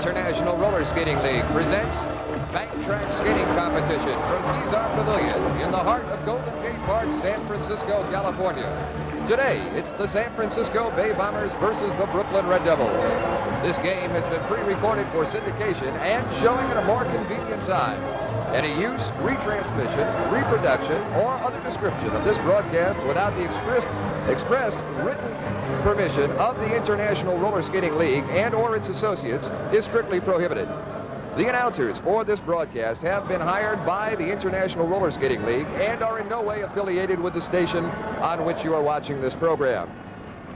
International Roller Skating League presents Bank Track Skating Competition from Kezar Pavilion in the heart of Golden Gate Park, San Francisco, California. Today, it's the San Francisco Bay Bombers versus the Brooklyn Red Devils. This game has been pre-recorded for syndication and showing at a more convenient time. Any use, retransmission, reproduction, or other description of this broadcast without the expressed written permission of the International Roller Skating League and or its associates is strictly prohibited. The announcers for this broadcast have been hired by the International Roller Skating League and are in no way affiliated with the station on which you are watching this program.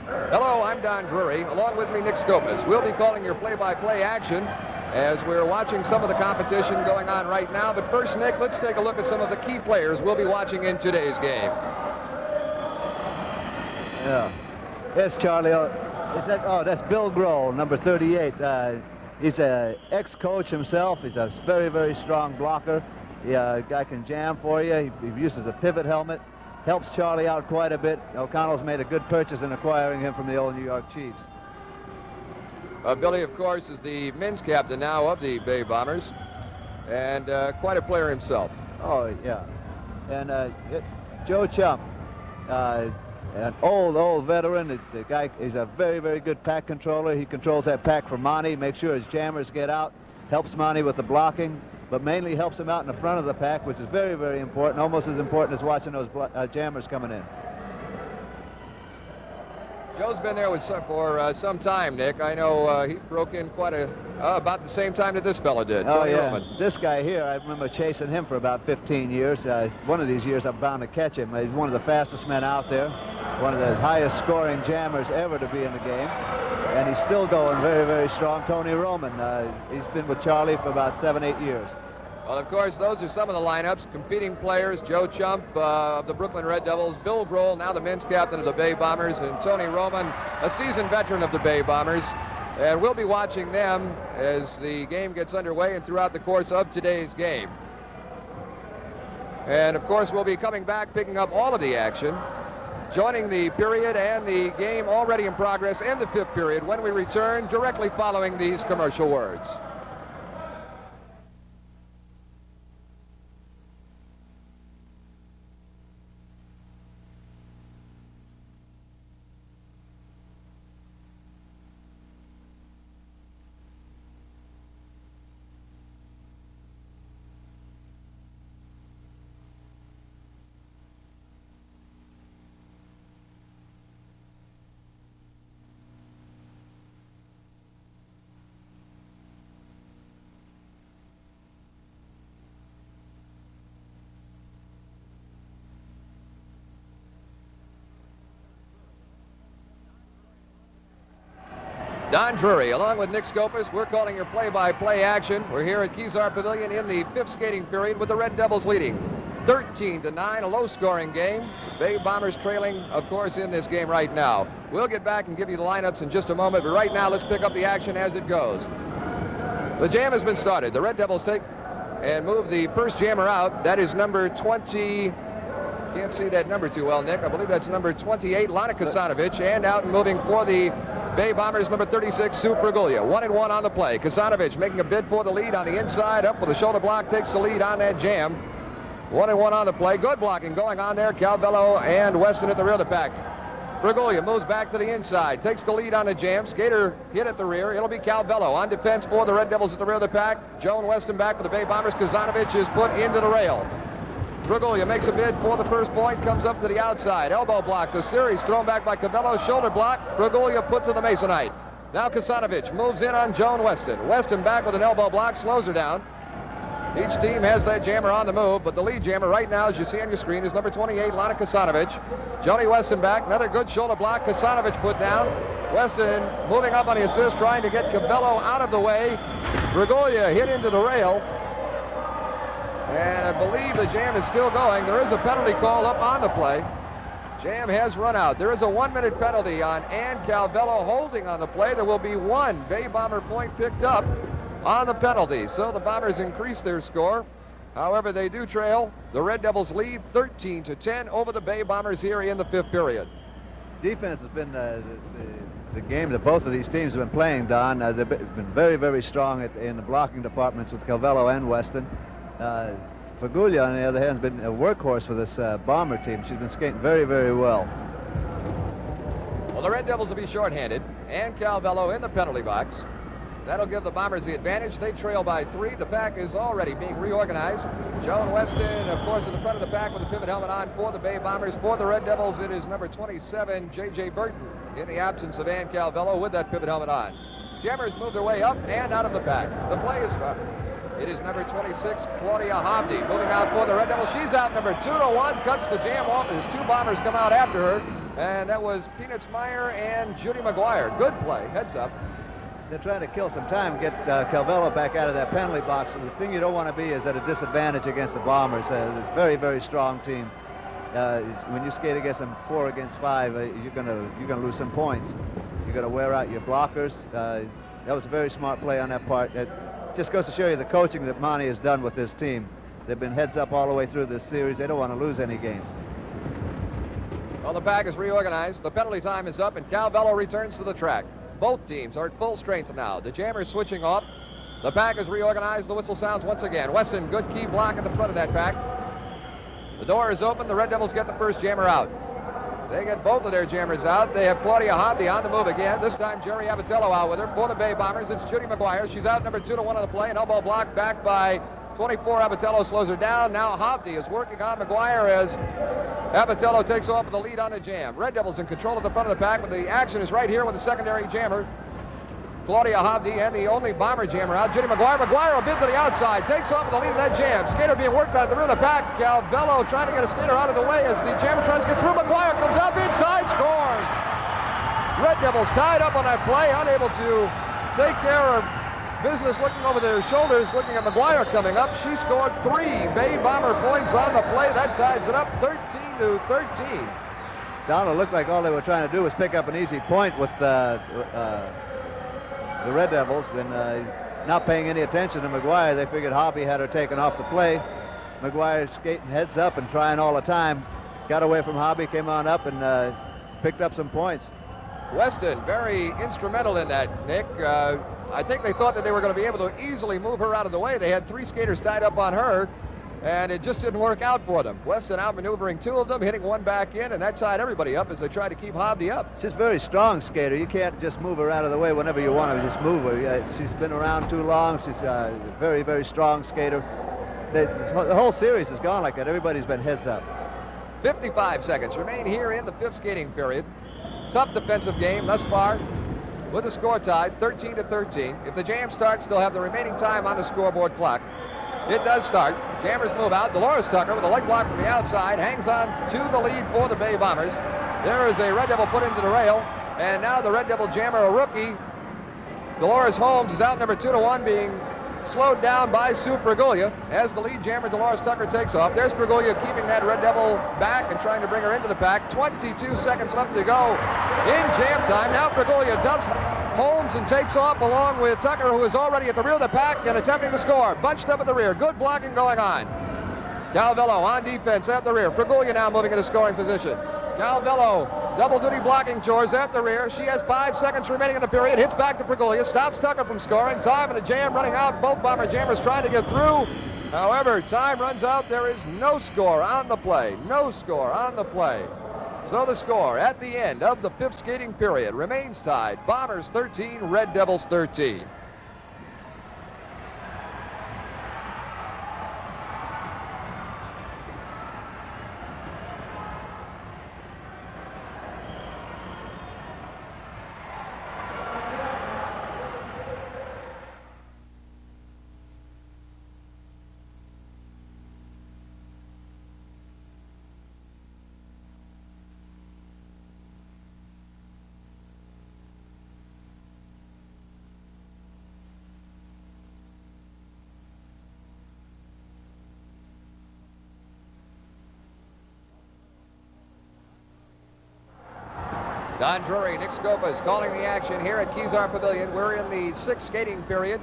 Hello, I'm Don Drewry. Along with me, Nick Skopas. We'll be calling your play-by-play action as we're watching some of the competition going on right now. But first, Nick, let's take a look at some of the key players we'll be watching in today's game. Yeah. Yes, Charlie. That's Bill Grohl, number 38. He's an ex-coach himself. He's a very, very strong blocker. Guy can jam for you. He uses a pivot helmet. Helps Charlie out quite a bit. O'Connell's made a good purchase in acquiring him from the old New York Chiefs. Billy, of course, is the men's captain now of the Bay Bombers, and quite a player himself. Oh, yeah. And Joe Chump, an old veteran. The guy is a very, very good pack controller. He controls that pack for Monty, makes sure his jammers get out, helps Monty with the blocking, but mainly helps him out in the front of the pack, which is very, very important, almost as important as watching those jammers coming in. Joe's been there for some time, Nick. I know he broke in quite about the same time that this fella did. Oh, Tony yeah. Roman. This guy here, I remember chasing him for about 15 years. One of these years, I'm bound to catch him. He's one of the fastest men out there, one of the highest scoring jammers ever to be in the game. And he's still going very, very strong. Tony Roman, he's been with Charlie for about 7-8 years. Well, of course, those are some of the lineups. Competing players: Joe Chump of the Brooklyn Red Devils, Bill Grohl, now the men's captain of the Bay Bombers, and Tony Roman, a seasoned veteran of the Bay Bombers. And we'll be watching them as the game gets underway and throughout the course of today's game. And, of course, we'll be coming back, picking up all of the action, joining the period and the game already in progress and the fifth period when we return directly following these commercial words. Don Drewry, along with Nick Skopas, we're calling your play-by-play action. We're here at Kezar Pavilion in the fifth skating period with the Red Devils leading 13-9, a low-scoring game. The Bay Bombers trailing, of course, in this game right now. We'll get back and give you the lineups in just a moment, but right now let's pick up the action as it goes. The jam has been started. The Red Devils take and move the first jammer out. That is number 20. Can't see that number too well, Nick. I believe that's number 28, Lana Kasanovic, and out and moving for the Bay Bombers, number 36, Sue Fraguglia. 1-1 on the play. Kasanovic making a bid for the lead on the inside, up with a shoulder block, takes the lead on that jam. 1-1 on the play. Good blocking going on there. Calvello and Weston at the rear of the pack. Fraguglia moves back to the inside, takes the lead on the jam. Skater hit at the rear. It'll be Calvello on defense for the Red Devils at the rear of the pack. Joan Weston back for the Bay Bombers. Kasanovic is put into the rail. Fraguglia makes a bid for the first point, comes up to the outside. Elbow blocks a series thrown back by Cabello. Shoulder block. Fraguglia put to the Masonite. Now Kasanovic moves in on Joan Weston. Weston back with an elbow block, slows her down. Each team has that jammer on the move, but the lead jammer right now, as you see on your screen, is number 28, Lana Kasanovic. Joni Weston back. Another good shoulder block. Kasanovic put down. Weston moving up on the assist, trying to get Cabello out of the way. Fraguglia hit into the rail. And I believe the jam is still going. There is a penalty call up on the play. Jam has run out. There is a 1-minute penalty on Ann Calvello holding on the play. There will be one Bay Bomber point picked up on the penalty. So the Bombers increase their score. However, they do trail. The Red Devils lead 13-10 over the Bay Bombers here in the fifth period. Defense has been the game that both of these teams have been playing, Don, they've been very, very strong in the blocking departments with Calvello and Weston. Faguglia, on the other hand, has been a workhorse for this Bomber team. She's been skating very, very well. Well, the Red Devils will be shorthanded, and Calvello in the penalty box. That'll give the Bombers the advantage. They trail by 3. The pack is already being reorganized. Joan Weston, of course, in the front of the pack with the pivot helmet on for the Bay Bombers. For the Red Devils, it is number 27, J.J. Burton, in the absence of Ann Calvello with that pivot helmet on. Jammers move their way up and out of the pack. The play is started. It is number 26, Claudia Hobdy, moving out for the Red Devils. She's out number 2-1, cuts the jam off as 2 Bombers come out after her. And that was Peanuts Meyer and Judy McGuire. Good play, heads up. They're trying to kill some time, get Calvello back out of that penalty box. The thing you don't want to be is at a disadvantage against the Bombers. A very, very strong team. When you skate against them 4 against 5, you're gonna lose some points. You're gonna wear out your blockers. That was a very smart play on that part. It just goes to show you the coaching that Monty has done with this team. They've been heads up all the way through this series. They don't want to lose any games. Well, the pack is reorganized. The penalty time is up, and Calvello returns to the track. Both teams are at full strength now. The Jammers switching off. The pack is reorganized. The whistle sounds once again. Weston, good key block in the front of that pack. The door is open. The Red Devils get the first jammer out. They get both of their jammers out. They have Claudia Hobdy on the move again. This time Jerry Abatello out with her. For the Bay Bombers, it's Judy McGuire. She's out number 2-1 on the play. An elbow block back by 24. Abatello slows her down. Now Hobdy is working on McGuire as Abatello takes off with the lead on the jam. Red Devils in control at the front of the pack, but the action is right here with the secondary jammer. Claudia Hobdy and the only Bomber jammer out. Judy McGuire. McGuire a bit to the outside. Takes off with the lead of that jam. Skater being worked out at the rear of the pack. Calvello trying to get a skater out of the way as the jammer tries to get through. McGuire comes out inside, scores. Red Devils tied up on that play, unable to take care of business, looking over their shoulders, looking at McGuire coming up. She scored 3 Bay Bomber points on the play. That ties it up 13-13. Donald looked like all they were trying to do was pick up an easy point with the Red Devils, and not paying any attention to McGuire. They figured Hobby had her taken off the play. McGuire skating heads up and trying all the time. Got away from Hobby, came on up and picked up some points. Weston very instrumental in that, Nick. I think they thought that they were going to be able to easily move her out of the way. They had 3 skaters tied up on her, and it just didn't work out for them. Weston outmaneuvering 2 of them, hitting 1 back in, and that tied everybody up as they tried to keep Hobdy up. She's a very strong skater. You can't just move her out of the way whenever you want to just move her. She's been around too long. She's a very, very strong skater. The whole series has gone like that. Everybody's been heads up. 55 seconds remain here in the 5th skating period. Tough defensive game thus far, with the score tied 13-13. If the jam starts, they'll have the remaining time on the scoreboard clock. It does start. Jammers move out. Dolores Tucker with a leg block from the outside hangs on to the lead for the Bay Bombers. There is a Red Devil put into the rail, and now the Red Devil jammer, a rookie, Dolores Holmes, is out number 2-1, being slowed down by Sue Fraguglia as the lead jammer Dolores Tucker takes off. There's Fraguglia keeping that Red Devil back and trying to bring her into the pack. 22 seconds left to go in jam time. Now Fraguglia dumps Holmes and takes off along with Tucker, who is already at the rear of the pack and attempting to score. Bunched up at the rear. Good blocking going on. Calvello on defense at the rear. Fraguglia now moving into scoring position. Calvello, double duty blocking chores at the rear. She has 5 seconds remaining in the period. Hits back to Fraguglia. Stops Tucker from scoring. Time and a jam running out. Both Bomber jammers trying to get through. However, time runs out. There is no score on the play. No score on the play. So the score at the end of the 5th skating period remains tied. Bombers 13, Red Devils 13. Don Drewry, Nick Scopas calling the action here at Kezar Pavilion. We're in the 6th skating period.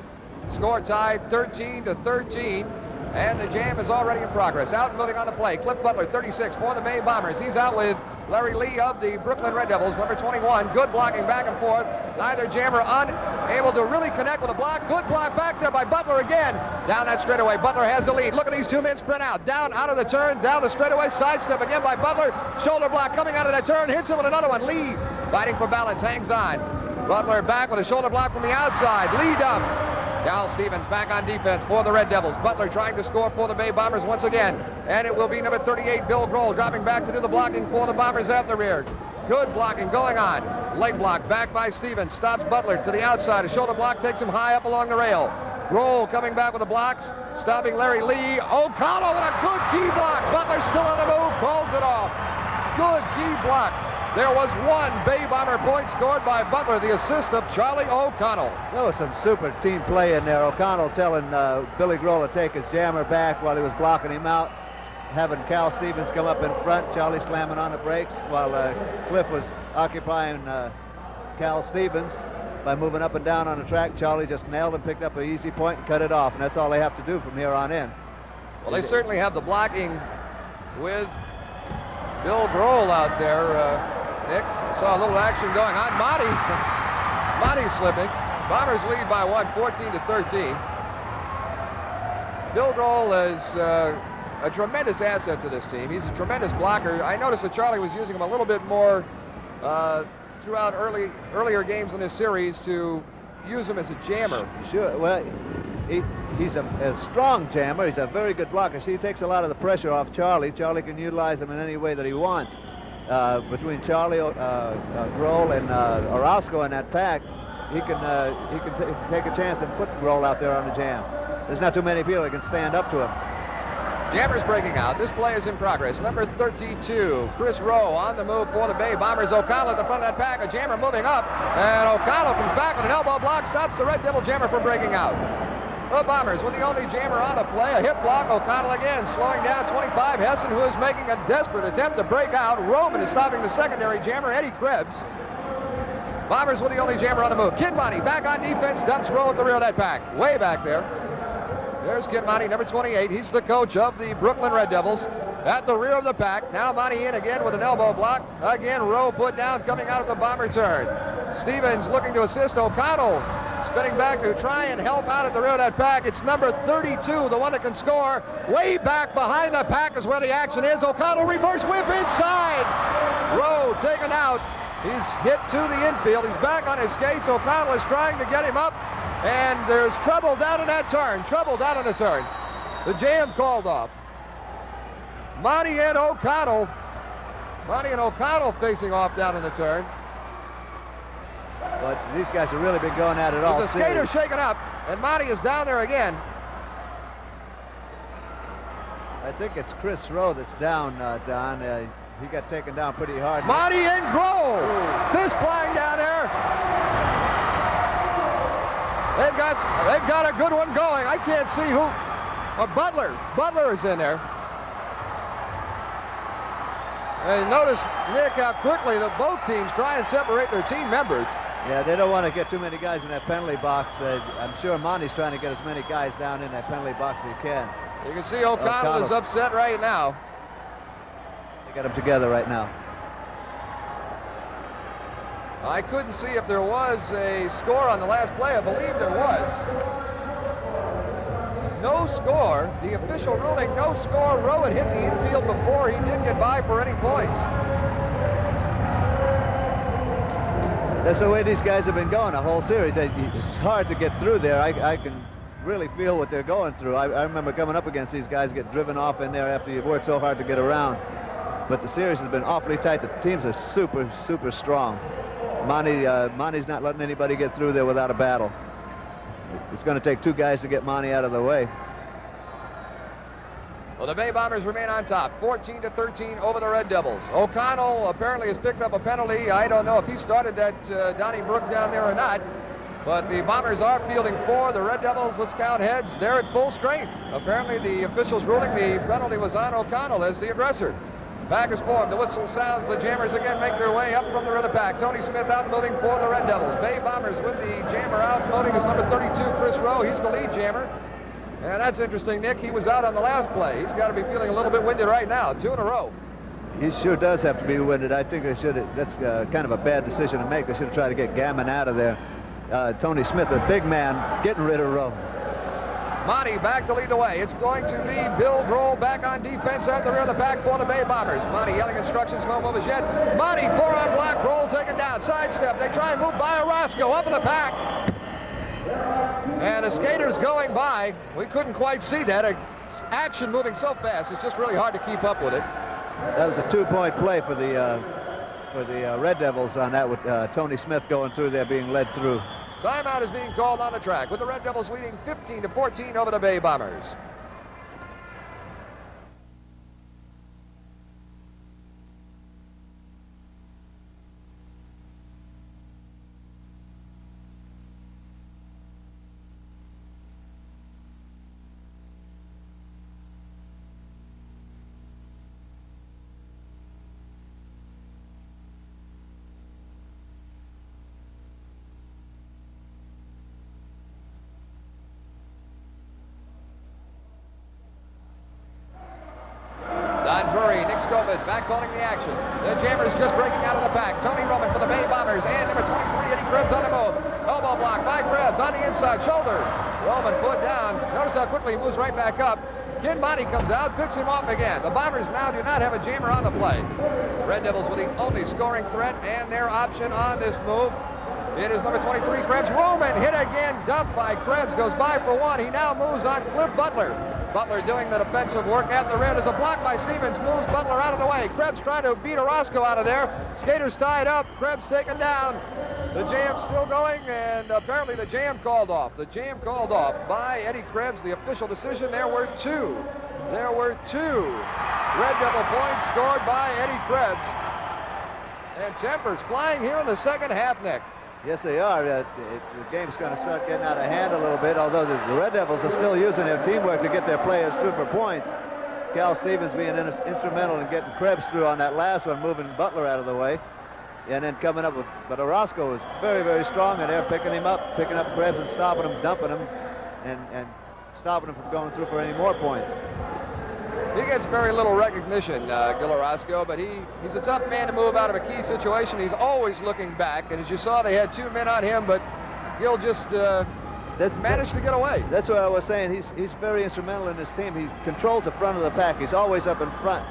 Score tied 13-13. And the jam is already in progress. Out and moving on the play. Cliff Butler, 36 for the Bay Bombers. He's out with Larry Lee of the Brooklyn Red Devils, number 21. Good blocking back and forth. Neither jammer unable to really connect with a block. Good block back there by Butler again. Down that straightaway. Butler has the lead. Look at these two men sprint out. Down out of the turn. Down the straightaway. Sidestep again by Butler. Shoulder block coming out of that turn. Hits him with another one. Lee fighting for balance. Hangs on. Butler back with a shoulder block from the outside. Lead up. Cal Stevens back on defense for the Red Devils. Butler trying to score for the Bay Bombers once again. And it will be number 38, Bill Grohl, dropping back to do the blocking for the Bombers at the rear. Good blocking going on. Leg block back by Stevens. Stops Butler to the outside. A shoulder block takes him high up along the rail. Grohl coming back with the blocks. Stopping Larry Lee. O'Connell with a good key block. Butler still on the move. Calls it off. Good key block. There was one Bay Bomber point scored by Butler, the assist of Charlie O'Connell. There was some super team play in there. O'Connell telling Billy Grohl to take his jammer back while he was blocking him out. Having Cal Stevens come up in front, Charlie slamming on the brakes while Cliff was occupying Cal Stevens. By moving up and down on the track, Charlie just nailed and picked up an easy point and cut it off, and that's all they have to do from here on in. Well, they certainly have the blocking with Bill Grohl out there. Nick, saw a little action going on. Monty slipping. Bombers lead by one, 14-13. Bill Grohl is a tremendous asset to this team. He's a tremendous blocker. I noticed that Charlie was using him a little bit more throughout earlier games in this series to use him as a jammer. Sure. Well, he's a strong jammer. He's a very good blocker. See, he takes a lot of the pressure off Charlie. Charlie can utilize him in any way that he wants. Between Charlie, Grohl, and Orozco in that pack, he can take a chance and put Grohl out there on the jam. There's not too many people that can stand up to him. Jammers breaking out. This play is in progress. Number 32, Chris Rowe on the move for the Bay Bombers. O'Connell at the front of that pack. A jammer moving up, and O'Connell comes back with an elbow block, stops the Red Devil jammer from breaking out. The Bombers with the only jammer on the play. A hip block. O'Connell again slowing down 25. Hessen, who is making a desperate attempt to break out. Roman is stopping the secondary jammer, Eddie Krebs. Bombers with the only jammer on the move. Kid Monty back on defense. Dumps Rowe at the rear of that pack. Way back there. There's Kid Monty, number 28. He's the coach of the Brooklyn Red Devils. At the rear of the pack. Now Monty in again with an elbow block. Again, Rowe put down coming out of the Bomber turn. Stevens looking to assist O'Connell. Spinning back to try and help out at the rear of that pack. It's number 32, the one that can score. Way back behind the pack is where the action is. O'Connell reverse whip inside. Rowe taken out. He's hit to the infield. He's back on his skates. O'Connell is trying to get him up. And there's trouble down in that turn. Trouble down in the turn. The jam called off. Monty and O'Connell facing off down in the turn. But these guys have really been going at it all series. There's a skater shaken up, and Monty is down there again. I think it's Chris Rowe that's down, Don. He got taken down pretty hard. Monty and Grohl. Fist flying down there. They've got a good one going. I can't see who. Butler is in there. And notice, Nick, how quickly both teams try and separate their team members. Yeah, they don't want to get too many guys in that penalty box. I'm sure Monty's trying to get as many guys down in that penalty box as he can. You can see O'Connell is upset right now. They got them together right now. I couldn't see if there was a score on the last play. I believe there was. No score. The official ruling, no score. Rowe had hit the infield before. He did get by for any points. That's the way these guys have been going the whole series. It's hard to get through there. I can really feel what they're going through. I remember coming up against these guys, get driven off in there after you've worked so hard to get around. But the series has been awfully tight. The teams are super, super strong. Monty's not letting anybody get through there without a battle. It's going to take two guys to get Monty out of the way. Well, the Bay Bombers remain on top, 14-13 over the Red Devils. O'Connell apparently has picked up a penalty. I don't know if he started that Donnybrook down there or not, but the Bombers are fielding four. The Red Devils, let's count heads, they're at full strength. Apparently the officials ruling the penalty was on O'Connell as the aggressor. Back is formed. The whistle sounds. The Jammers again make their way up from the rear of the pack. Tony Smith out moving for the Red Devils. Bay Bombers with the jammer out. Loading is number 32, Chris Rowe. He's the lead jammer. And that's interesting, Nick. He was out on the last play. He's got to be feeling a little bit winded right now. 2 in a row. He sure does have to be winded. I think they should. That's kind of a bad decision to make. They should have tried to get Gammon out of there. Tony Smith, a big man, getting rid of Rowe. Monty back to lead the way. It's going to be Bill Grohl back on defense at the rear of the pack for the Bay Bombers. Monty yelling instructions, no move as yet. Monty, forearm block, Grohl taken down, sidestep. They try and move by Orozco up in the pack. And the skaters going by. We couldn't quite see that. Action moving so fast, it's just really hard to keep up with it. That was a 2-point play for the Red Devils on that with Tony Smith going through there, being led through. Timeout is being called on the track with the Red Devils leading 15-14 over the Bay Bombers. Drewry, Nick Scopus back calling the action. The Jammers just breaking out of the pack. Tony Roman for the Bay Bombers and number 23, Eddie Krebs on the move. Elbow block by Krebs on the inside shoulder. Roman put down. Notice how quickly he moves right back up. Kid Monty comes out, picks him off again. The Bombers now do not have a jammer on the play. Red Devils with the only scoring threat and their option on this move. It is number 23, Krebs. Roman hit again, dumped by Krebs, goes by for one. He now moves on Cliff Butler. Butler doing the defensive work at the rear. There's a block by Stevens, moves Butler out of the way. Krebs trying to beat Orozco out of there. Skaters tied up, Krebs taken down. The jam still going, and apparently the jam called off. The jam called off by Eddie Krebs. The official decision, there were two. There were 2 Red Devil points scored by Eddie Krebs. And tempers flying here in the second half, Nick. Yes, they are. The game's going to start getting out of hand a little bit, although the Red Devils are still using their teamwork to get their players through for points. Cal Stevens being instrumental in getting Krebs through on that last one, moving Butler out of the way. And then coming up with, but Orozco was very, very strong, and they're picking him up, picking up Krebs and stopping him, dumping him, and stopping him from going through for any more points. He gets very little recognition, Gil Orozco, but he's a tough man to move out of a key situation. He's always looking back, and as you saw, they had 2 men on him, but Gil just managed to get away. That's what I was saying. He's very instrumental in this team. He controls the front of the pack. He's always up in front,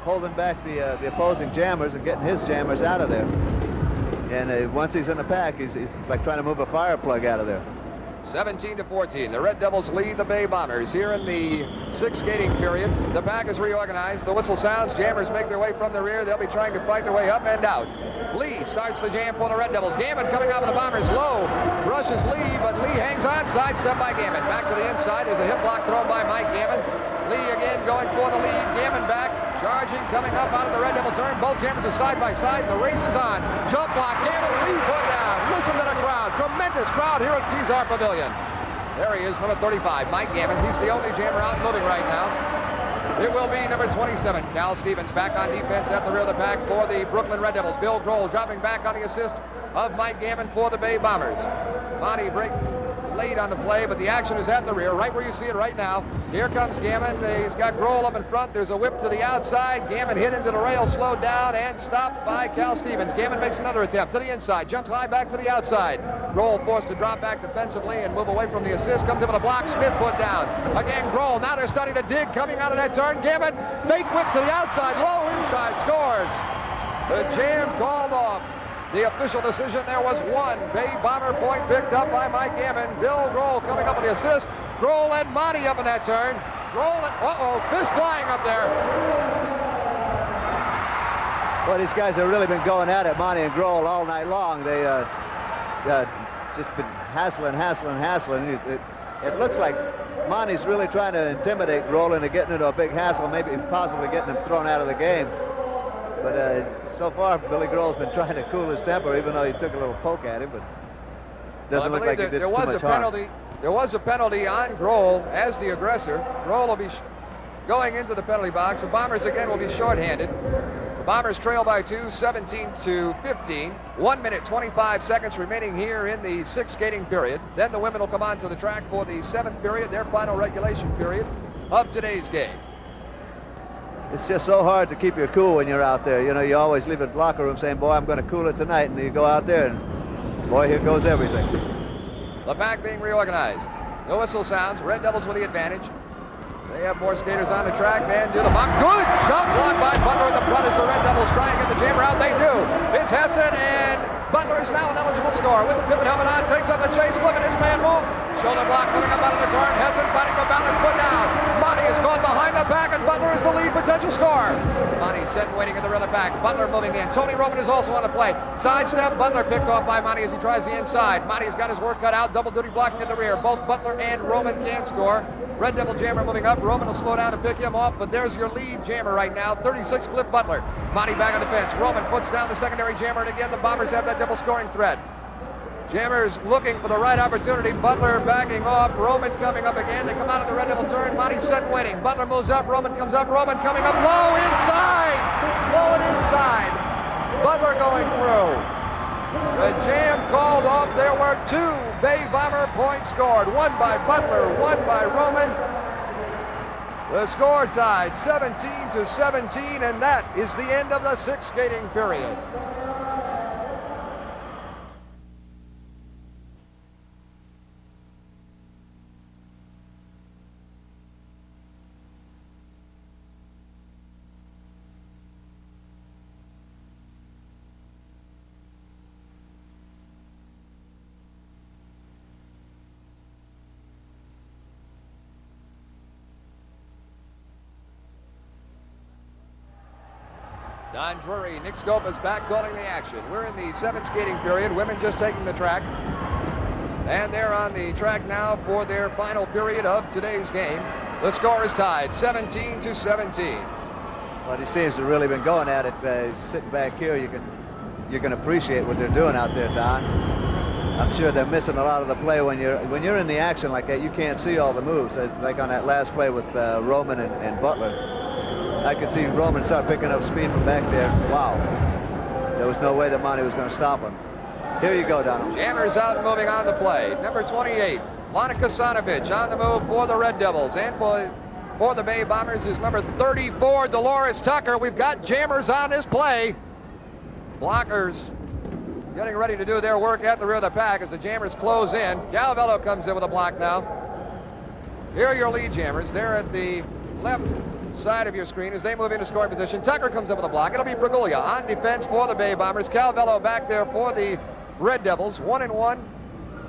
holding back the opposing jammers and getting his jammers out of there. And once he's in the pack, he's like trying to move a fire plug out of there. 17-14. The Red Devils lead the Bay Bombers here in the 6th skating period. The pack is reorganized. The whistle sounds. Jammers make their way from the rear. They'll be trying to fight their way up and out. Lee starts the jam for the Red Devils. Gammon coming out with the Bombers low. Rushes Lee, but Lee hangs on. Sidestep by Gammon. Back to the inside. There's a hip block thrown by Mike Gammon. Lee again going for the lead. Gammon back. Charging, coming up out of the Red Devil turn. Both jammers are side by side. The race is on. Jump block. Gammon, Lee put down. Listen to the crowd. Tremendous crowd here at Kezar Pavilion. There he is, number 35, Mike Gammon. He's the only jammer out moving right now. It will be number 27, Cal Stevens, back on defense at the rear of the pack for the Brooklyn Red Devils. Bill Grohl dropping back on the assist of Mike Gammon for the Bay Bombers. Monty break late on the play, but the action is at the rear, right where you see it right now. Here comes Gammon. He's got Grohl up in front. There's a whip to the outside. Gammon hit into the rail, slowed down, and stopped by Cal Stevens. Gammon makes another attempt to the inside, jumps high back to the outside. Grohl forced to drop back defensively and move away from the assist. Comes in with a block. Smith put down. Again, Grohl. Now they're starting to dig, coming out of that turn. Gammon, fake whip to the outside, low inside, scores. The jam called off. The official decision, there was 1 Bay Bomber point picked up by Mike Gammon. Bill Grohl coming up with the assist. Grohl and Monty up in that turn. Grohl and, fist flying up there. Well, these guys have really been going at it, Monty and Grohl, all night long. They just been hassling. It looks like Monty's really trying to intimidate Grohl into getting into a big hassle, maybe possibly getting him thrown out of the game. But so far, Billy Grohl's been trying to cool his temper, even though he took a little poke at him, but doesn't look like he did too much harm. There was a penalty on Grohl as the aggressor. Grohl will be going into the penalty box. The Bombers again will be shorthanded. Bombers trail by 2, 17-15. 1 minute, 25 seconds remaining here in the sixth skating period. Then the women will come onto the track for the seventh period, their final regulation period of today's game. It's just so hard to keep your cool when you're out there. You know, you always leave the locker room saying, boy, I'm going to cool it tonight. And you go out there and, boy, here goes everything. The pack being reorganized. No whistle sounds. Red Devils with the advantage. They have more skaters on the track than do the bomb. Good jump block by Butler at the front as the Red Devils try and get the jammer out. They do. It's Hessen, and Butler is now an eligible scorer with the pivot helmet on. Takes up the chase. Look at this man move. Shoulder block coming up out of the turn. Hessen fighting for balance, put down. Monty is caught behind the back, and Butler is the lead potential scorer. Monty set and waiting at the rear of the back. Butler moving in. Tony Roman is also on the play. Sidestep. Butler picked off by Monty as he tries the inside. Monty's got his work cut out. Double duty blocking at the rear. Both Butler and Roman can score. Red Devil jammer moving up. Roman will slow down to pick him off, but there's your lead jammer right now. 36 Cliff Butler. Monty back on the fence. Roman puts down the secondary jammer, and again the Bombers have that double scoring threat. Jammers looking for the right opportunity. Butler backing off. Roman coming up again. They come out of the Red Devil turn. Monty set and waiting. Butler moves up. Roman comes up. Roman coming up low inside. Low and inside. Butler going through. The jam called off. There were 2 Bay Bomber points scored. One by Butler, one by Roman. The score tied 17-17, and that is the end of the sixth skating period. Don Drewry, Nick Scopa's back calling the action. We're in the seventh skating period. Women just taking the track. And they're on the track now for their final period of today's game. The score is tied 17-17. Well, these teams have really been going at it. Sitting back here, you can appreciate what they're doing out there, Don. I'm sure they're missing a lot of the play when you're in the action like that. You can't see all the moves. Like on that last play with Roman and Butler. I could see Roman start picking up speed from back there. Wow. There was no way that Monty was going to stop him. Here you go, Donald. Jammers out moving on the play. Number 28, Lana Kasanovic on the move for the Red Devils. And for the Bay Bombers is number 34, Dolores Tucker. We've got jammers on this play. Blockers getting ready to do their work at the rear of the pack as the jammers close in. Calvello comes in with a block now. Here are your lead jammers. They're at the left side of your screen as they move into scoring position. Tucker comes up with a block. It'll be Fraguglia on defense for the Bay Bombers. Calvello back there for the Red Devils. 1-1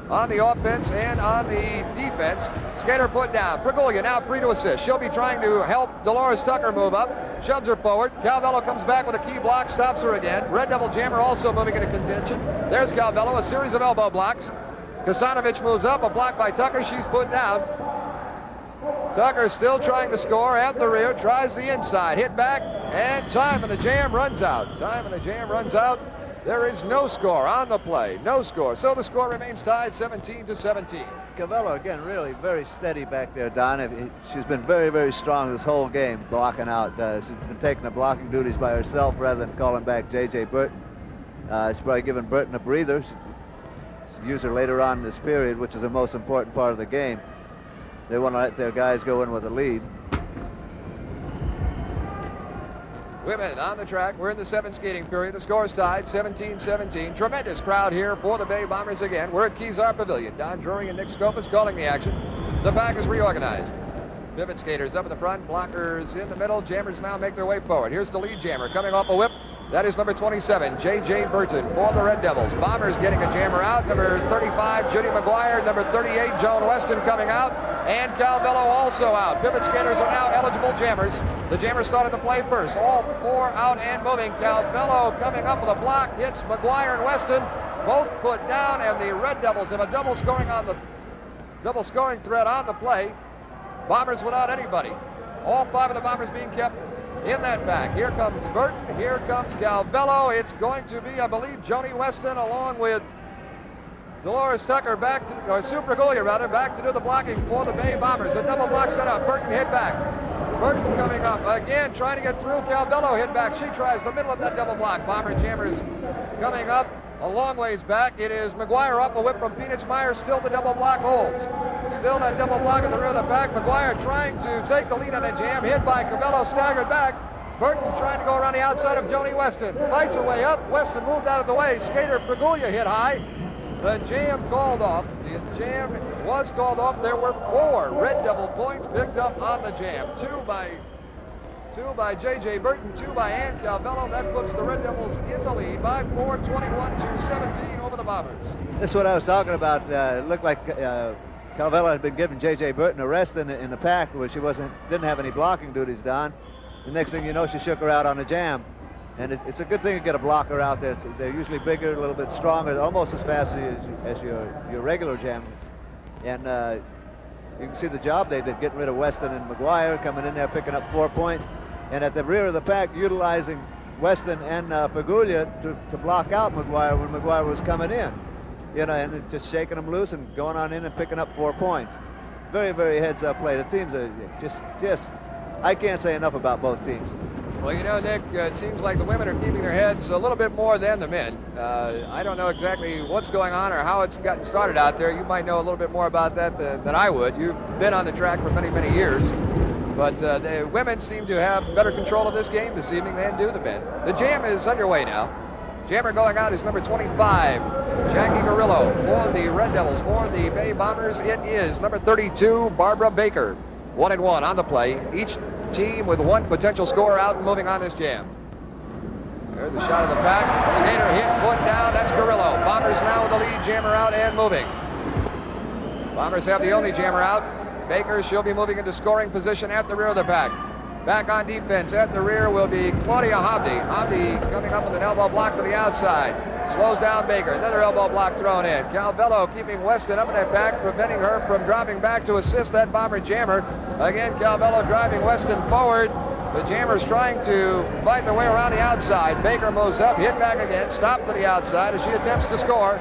on the offense and on the defense. Skater put down. Fraguglia now free to assist. She'll be trying to help Dolores Tucker move up. Shoves her forward. Calvello comes back with a key block. Stops her again. Red Devil jammer also moving into contention. There's Calvello. A series of elbow blocks. Kasanovic moves up. A block by Tucker. She's put down. Tucker still trying to score at the rear, tries the inside, hit back, and time and the jam runs out. Time and the jam runs out. There is no score on the play, no score. So the score remains tied 17-17. Calvello, again, really very steady back there, Don. She's been very, very strong this whole game, blocking out. She's been taking the blocking duties by herself rather than calling back J.J. Burton. She's probably giving Burton a breather. She'll use her later on in this period, which is the most important part of the game. They want to let their guys go in with a lead. Women on the track. We're in the seventh skating period. The score is tied 17-17. Tremendous crowd here for the Bay Bombers again. We're at Kezar Pavilion. Don Drewry and Nick Scopas calling the action. The pack is reorganized. Pivot skaters up in the front. Blockers in the middle. Jammers now make their way forward. Here's the lead jammer coming off a whip. That is number 27, J.J. Burton for the Red Devils. Bombers getting a jammer out. Number 35, Judy McGuire. Number 38, Joan Weston coming out. And Calvello also out. Pivot skaters are now eligible jammers. The jammers started to play first. All 4 out and moving. Calvello coming up with a block. Hits McGuire and Weston. Both put down, and the Red Devils have a double scoring threat on the play. Bombers without anybody. All 5 of the Bombers being kept in that pack. Here comes Burton. Here comes Calvello. It's going to be, I believe, Joni Weston along with Dolores Tucker back to, or Sue Fraguglia rather, back to do the blocking for the Bay Bombers. A double block set up. Burton hit back. Burton coming up again, trying to get through. Calvello hit back. She tries the middle of that double block. Bomber Jammers coming up a long ways back. It is McGuire up, a whip from Peanuts. Meyer, still the double block holds. Still that double block at the rear of the pack. McGuire trying to take the lead on the jam. Hit by Calvello, staggered back. Burton trying to go around the outside of Joni Weston. Fights her way up. Weston moved out of the way. Skater Paguglia hit high. The jam called off. The jam was called off. There were 4 Red Devil points picked up on the jam. 2 by J.J. Burton, 2 by Ann Calvello. That puts the Red Devils in the lead by 4, 21-17 over the Bombers. This is what I was talking about. It looked like Calvello had been giving J.J. Burton a rest in the pack where she didn't have any blocking duties done. The next thing you know, she shook her out on the jam. And it's a good thing to get a blocker out there. They're usually bigger, a little bit stronger, almost as fast as your regular jam. And you can see the job they did, getting rid of Weston and McGuire, coming in there, picking up 4 points. And at the rear of the pack, utilizing Weston and Paguglia to block out McGuire when McGuire was coming in. You know, and just shaking them loose and going on in and picking up 4 points. Very, very heads-up play. The teams are just, I can't say enough about both teams. Well, you know, Nick, it seems like the women are keeping their heads a little bit more than the men. I don't know exactly what's going on or how it's gotten started out there. You might know a little bit more about that than I would. You've been on the track for many, many years. But the women seem to have better control of this game this evening than do the men. The jam is underway now. Jammer going out is number 25, Jackie Garillo. For the Red Devils, for the Bay Bombers, it is number 32, Barbara Baker. 1-1 on the play. Each team with 1 potential scorer out and moving on this jam. There's a shot of the pack. Skater hit, put down. That's Garillo. Bombers now with the lead. Jammer out and moving. Bombers have the only jammer out. Baker, she'll be moving into scoring position at the rear of the pack. Back on defense at the rear will be Claudia Hobdy. Hobdy coming up with an elbow block to the outside. Slows down Baker. Another elbow block thrown in. Calvello keeping Weston up in that pack, preventing her from dropping back to assist that Bomber jammer. Again, Calvello driving Weston forward. The Jammers trying to fight their way around the outside. Baker moves up, hit back again, stopped to the outside as she attempts to score.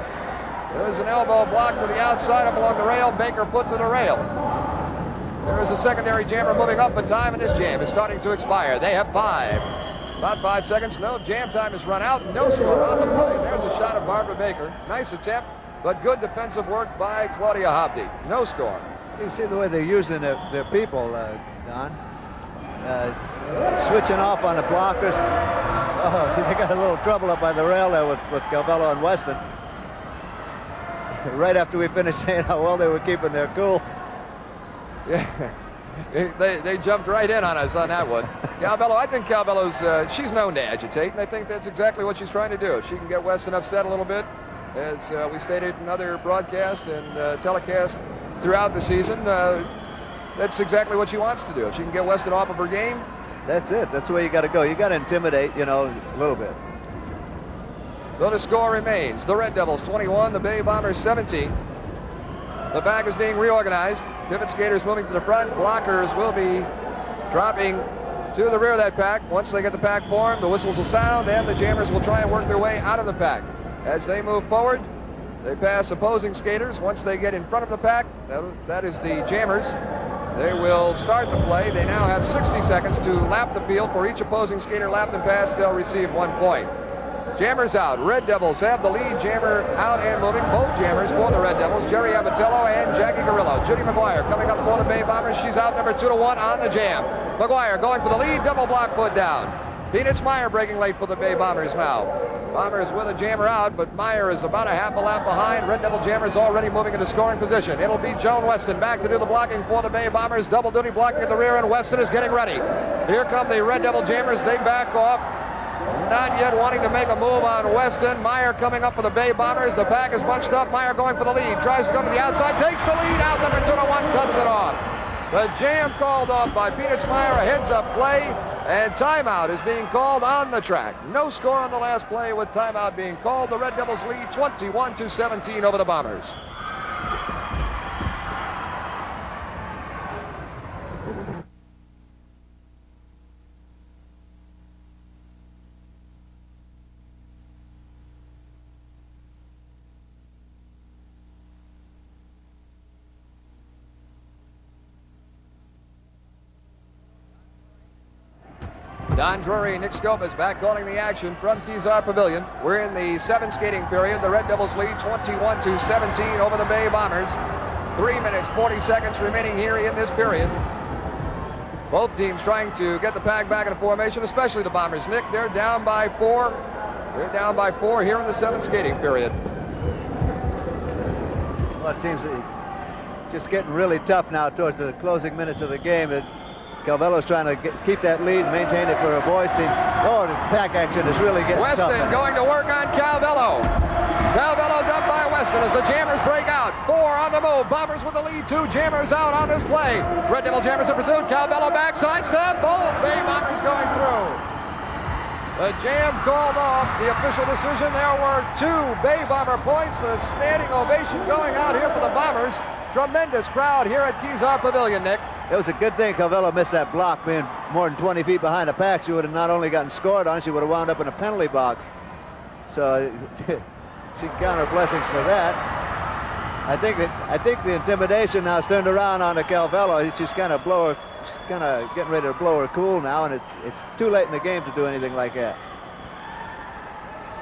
There's an elbow block to the outside up along the rail. Baker put to the rail. There is a secondary jammer moving up, but time in this jam is starting to expire. They have 5. About 5 seconds. No, jam time has run out. No score on the play. There's a shot of Barbara Baker. Nice attempt, but good defensive work by Claudia Hobdy. No score. You see the way they're using their people, Don. Switching off on the blockers. Oh, they got a little trouble up by the rail there with Calvello and Weston. Right after we finished saying how well they were keeping their cool. Yeah, they jumped right in on us on that one. Calvello, I think Calvello's, she's known to agitate, and I think that's exactly what she's trying to do. If she can get Weston upset a little bit, as we stated in other broadcasts and telecast throughout the season, that's exactly what she wants to do. If she can get Weston off of her game. That's it. That's the way you got to go. You got to intimidate, a little bit. So the score remains. The Red Devils 21, the Bay Bombers 17. The pack is being reorganized. Pivot skaters moving to the front. Blockers will be dropping to the rear of that pack. Once they get the pack formed, the whistles will sound, and the jammers will try and work their way out of the pack. As they move forward, they pass opposing skaters. Once they get in front of the pack, that is the jammers, they will start the play. They now have 60 seconds to lap the field. For each opposing skater lapped and passed, they'll receive 1 point. Jammers out. Red Devils have the lead. Jammer out and moving. Both jammers for the Red Devils. Jerry Abatello and Jackie Garillo. Judy McGuire coming up for the Bay Bombers. She's out number 2-1 on the jam. McGuire going for the lead. Double block put down. Peanuts Meyer breaking late for the Bay Bombers now. Bombers with a jammer out, but Meyer is about a half a lap behind. Red Devil jammers already moving into scoring position. It'll be Joan Weston back to do the blocking for the Bay Bombers. Double duty blocking at the rear, and Weston is getting ready. Here come the Red Devil jammers. They back off. Not yet wanting to make a move on Weston. Meyer coming up for the Bay Bombers. The pack is bunched up. Meyer going for the lead. Tries to go to the outside. Takes the lead out. Number 2-1 cuts it off. The jam called off by Peanuts Meyer. A heads-up play. And timeout is being called on the track. No score on the last play with timeout being called. The Red Devils lead 21-17 over the Bombers. Don Drewry, Nick Skopas back calling the action from Kezar Pavilion. We're in the 7th skating period. The Red Devils lead 21-17 over the Bay Bombers. 3 minutes, 40 seconds remaining here in this period. Both teams trying to get the pack back into formation, especially the Bombers. Nick, they're down by 4. They're down by 4 here in the 7th skating period. Well, teams are just getting really tough now towards the closing minutes of the game. Calvello's trying to keep that lead and maintain it for a boys team. Oh, the pack action is really getting Weston tough. going to work on Calvello. Calvello dumped by Weston as the Jammers break out. 4 on the move. Bombers with the lead. 2 Jammers out on this play. Red Devil Jammers in pursuit. Calvello back, sidestep. Both Bay Bombers going through. The jam called off. The official decision. There were 2 Bay Bomber points. A standing ovation going out here for the Bombers. Tremendous crowd here at Kezar Pavilion, Nick. It was a good thing Calvello missed that block, being more than 20 feet behind the pack. She would have not only gotten scored on, she would have wound up in a penalty box. So she can count her blessings for that. I think the intimidation now is turned around on the Calvello. She's kind of getting ready to blow her cool now, and it's too late in the game to do anything like that.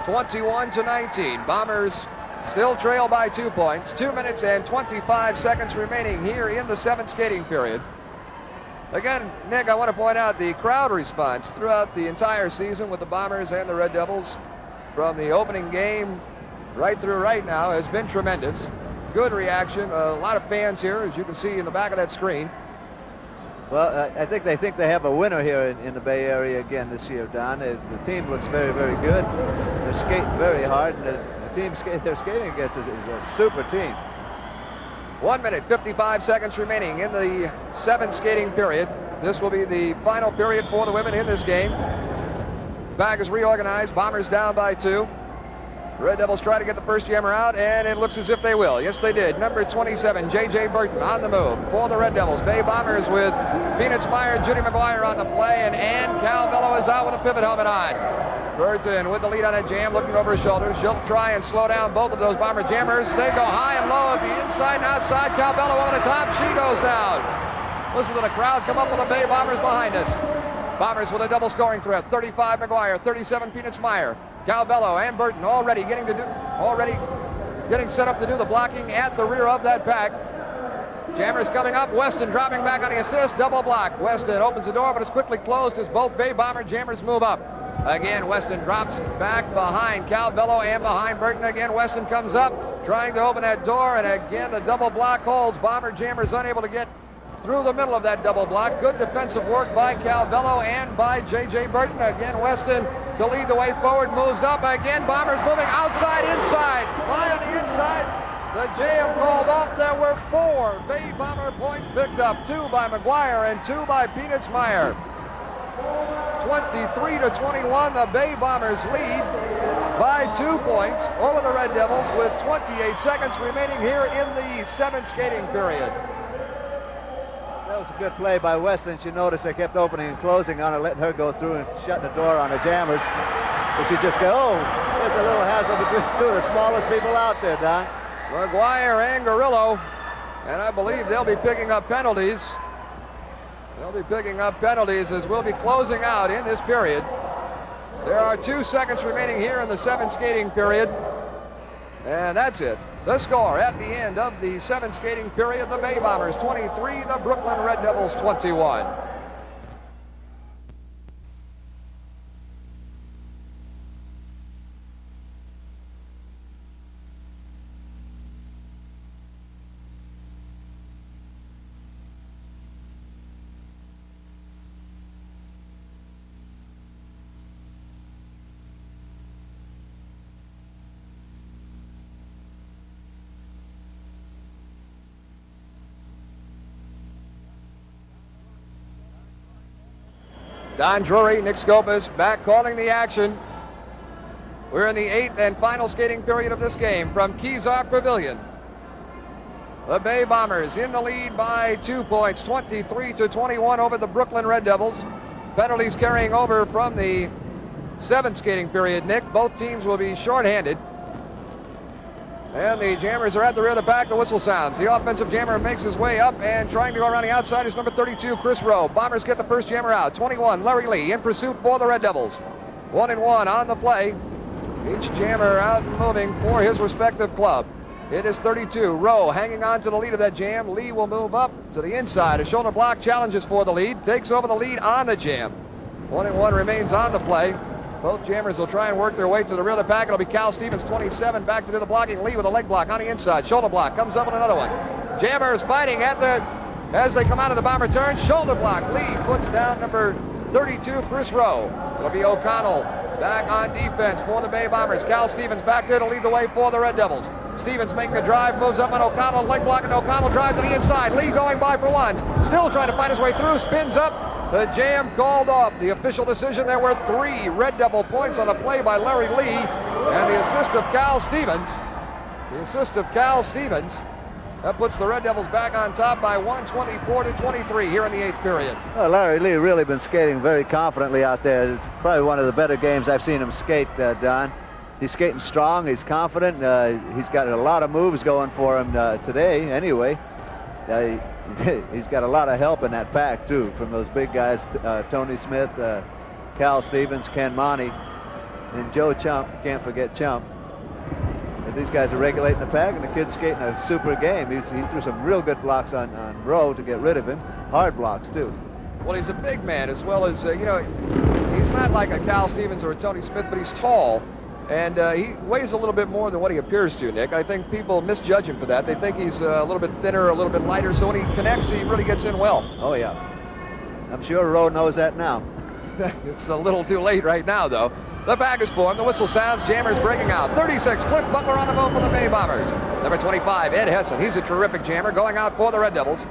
21-19. Bombers still trail by 2 points. 2 minutes and 25 seconds remaining here in the 7th skating period. Again, Nick, I want to point out the crowd response throughout the entire season with the Bombers and the Red Devils from the opening game right through right now has been tremendous. Good reaction. A lot of fans here, as you can see in the back of that screen. Well, I think they have a winner here in the Bay Area again this year, Don. The team looks very, very good. They're skating very hard, and the team they're skating against is a super team. 1 minute, 55 seconds remaining in the 7th skating period. This will be the final period for the women in this game. Back is reorganized. Bombers down by 2. The Red Devils try to get the first jammer out, and it looks as if they will. Yes, they did. Number 27, J.J. Burton on the move for the Red Devils. Bay Bombers with Peanuts Meyer, Judy McGuire on the play, and Ann Calvello is out with a pivot helmet on. Burton with the lead on that jam, looking over his shoulder. She'll try and slow down both of those Bomber jammers. They go high and low at the inside and outside. Calvello over the top. She goes down. Listen to the crowd come up with the Bay Bombers behind us. Bombers with a double scoring threat. 35 McGuire, 37 Peanuts Meyer. Calvello and Burton already getting set up to do the blocking at the rear of that pack. Jammers coming up. Weston dropping back on the assist. Double block. Weston opens the door, but it's quickly closed as both Bay Bomber jammers move up. Again, Weston drops back behind Calvello and behind Burton. Again, Weston comes up, trying to open that door, and again, the double block holds. Bomber jammers unable to get through the middle of that double block. Good defensive work by Calvello and by J.J. Burton. Again, Weston to lead the way forward, moves up. Again, Bombers moving outside, inside. Lie on the inside. The jam called off. There were 4 Bay Bomber points picked up. 2 by McGuire and 2 by Peanuts Meyer. 23-21, the Bay Bombers lead by 2 points over the Red Devils with 28 seconds remaining here in the 7th skating period. That was a good play by Weston. She noticed they kept opening and closing on her, letting her go through and shutting the door on the jammers. So she just go, oh, there's a little hassle between 2 of the smallest people out there, Don. McGuire and Gorillo, and I believe they'll be picking up penalties. They'll be picking up penalties as we'll be closing out in this period. There are 2 seconds remaining here in the 7th skating period. And that's it. The score at the end of the 7th skating period, the Bay Bombers 23, the Brooklyn Red Devils 21. Don Drewry, Nick Skopas back calling the action. We're in the 8th and final skating period of this game from Kezar Pavilion. The Bay Bombers in the lead by 2 points, 23-21 over the Brooklyn Red Devils. Penalties carrying over from the 7th skating period, Nick. Both teams will be shorthanded. And the Jammers are at the rear of the pack. The whistle sounds. The offensive jammer makes his way up, and trying to go around the outside is number 32, Chris Rowe. Bombers get the first jammer out. 21, Larry Lee in pursuit for the Red Devils. 1-1 on the play. Each jammer out and moving for his respective club. It is 32. Rowe hanging on to the lead of that jam. Lee will move up to the inside. A shoulder block challenges for the lead. Takes over the lead on the jam. 1-1 remains on the play. Both jammers will try and work their way to the rear of the pack. It'll be Cal Stevens, 27, back to do the blocking. Lee with a leg block on the inside. Shoulder block comes up with another one. Jammers fighting as they come out of the bomber turn. Shoulder block. Lee puts down number 32, Chris Rowe. It'll be O'Connell back on defense for the Bay Bombers. Cal Stevens back there to lead the way for the Red Devils. Stevens making the drive, moves up on O'Connell, leg block, and O'Connell drives to the inside. Lee going by for one. Still trying to find his way through, spins up. The jam called off. The official decision, there were 3 Red Devil points on a play by Larry Lee, and the assist of Cal Stevens. That puts the Red Devils back on top by 124-23 here in the 8th period. Well, Larry Lee really been skating very confidently out there. It's probably one of the better games I've seen him skate, Don. He's skating strong. He's confident. He's got a lot of moves going for him today anyway. He's got a lot of help in that pack, too, from those big guys, Tony Smith, Cal Stevens, Ken Monty, and Joe Chump. Can't forget Chump. And these guys are regulating the pack, and the kid's skating a super game. He threw some real good blocks on Rowe to get rid of him. Hard blocks, too. Well, he's a big man as well as, he's not like a Cal Stevens or a Tony Smith, but he's tall. And he weighs a little bit more than what he appears to, Nick. I think people misjudge him for that. They think he's a little bit thinner, a little bit lighter, so when he connects, he really gets in well. Oh, yeah. I'm sure Rowe knows that now. It's a little too late right now, though. The bag is formed. The whistle sounds. Jammers breaking out. 36, Cliff Butler on the move for the Bay Bombers. Number 25, Ed Hessen. He's a terrific jammer going out for the Red Devils.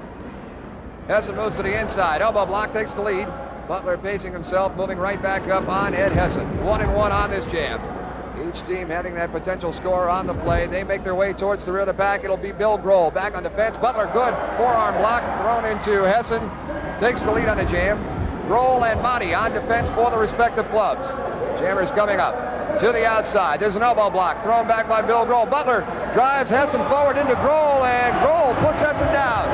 Hessen moves to the inside. Elbow block takes the lead. Butler pacing himself, moving right back up on Ed Hessen. 1-1 on this jam. Each team having that potential score on the play. They make their way towards the rear of the pack. It'll be Bill Grohl back on defense. Butler good. Forearm block thrown into Hessen. Takes the lead on the jam. Grohl and Monty on defense for the respective clubs. Jammers coming up to the outside. There's an elbow block thrown back by Bill Grohl. Butler drives Hessen forward into Grohl, and Grohl puts Hessen down.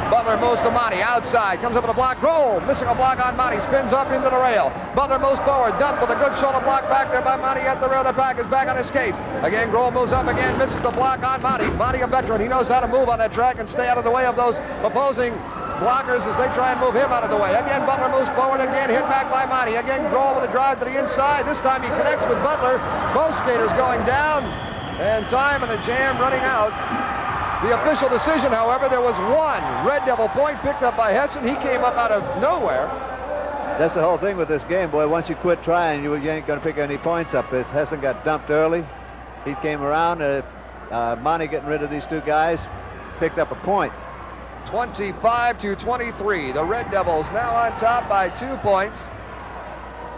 Butler moves to Monty outside, comes up with a block. Grohl missing a block on Monty, spins up into the rail. Butler moves forward, dumped with a good shoulder block back there by Monty at the rear of the pack, is back on his skates. Again, Grohl moves up again, misses the block on Monty. Monty, a veteran, he knows how to move on that track and stay out of the way of those opposing blockers as they try and move him out of the way. Again, Butler moves forward, again hit back by Monty. Again, Grohl with a drive to the inside. This time he connects with Butler. Both skaters going down, and time in the jam running out. The official decision, however, there was 1 Red Devil point picked up by Hessen. He came up out of nowhere. That's the whole thing with this game, boy. Once you quit trying, you ain't going to pick any points up. Hessen got dumped early. He came around. Monty getting rid of these 2 guys, picked up a point. 25-23. The Red Devils now on top by 2 points.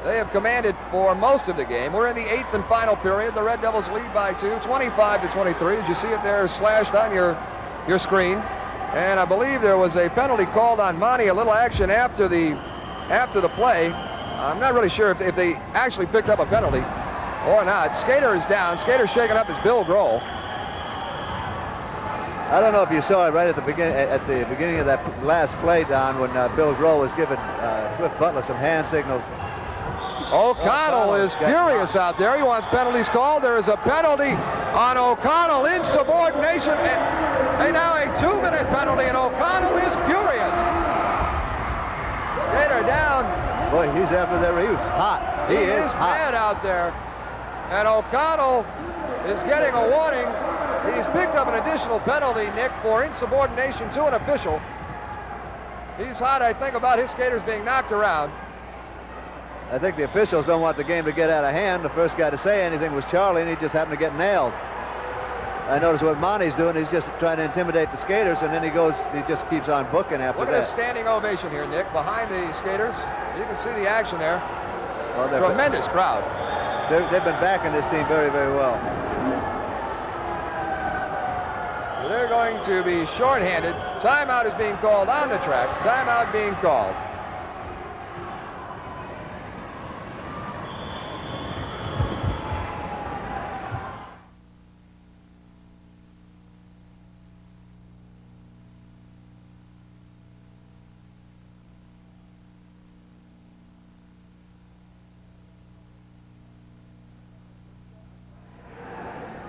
They have commanded for most of the game. We're in the 8th and final period. The Red Devils lead by 2, 25-23. As you see it there slashed on your screen. And I believe there was a penalty called on Monty, a little action after the play. I'm not really sure if they actually picked up a penalty or not. Skater is down. Skater shaken up is Bill Grohl. I don't know if you saw it right at the beginning of that last play, Don, when Bill Grohl was giving Cliff Butler some hand signals. O'Connell is furious out there. He wants penalties called. There is a penalty on O'Connell, insubordination. And now a 2-minute penalty, and O'Connell is furious. Skater down. Boy, he's after there. He was hot. He is mad out there. And O'Connell is getting a warning. He's picked up an additional penalty, Nick, for insubordination to an official. He's hot, I think, about his skaters being knocked around. I think the officials don't want the game to get out of hand. The first guy to say anything was Charlie, and he just happened to get nailed. I notice what Monty's doing. He's just trying to intimidate the skaters, and then he just keeps on booking after that. Look at a standing ovation here, Nick, behind the skaters. You can see the action there. Oh, tremendous crowd. They've been backing this team very, very well. They're going to be shorthanded. Timeout is being called on the track. Timeout being called.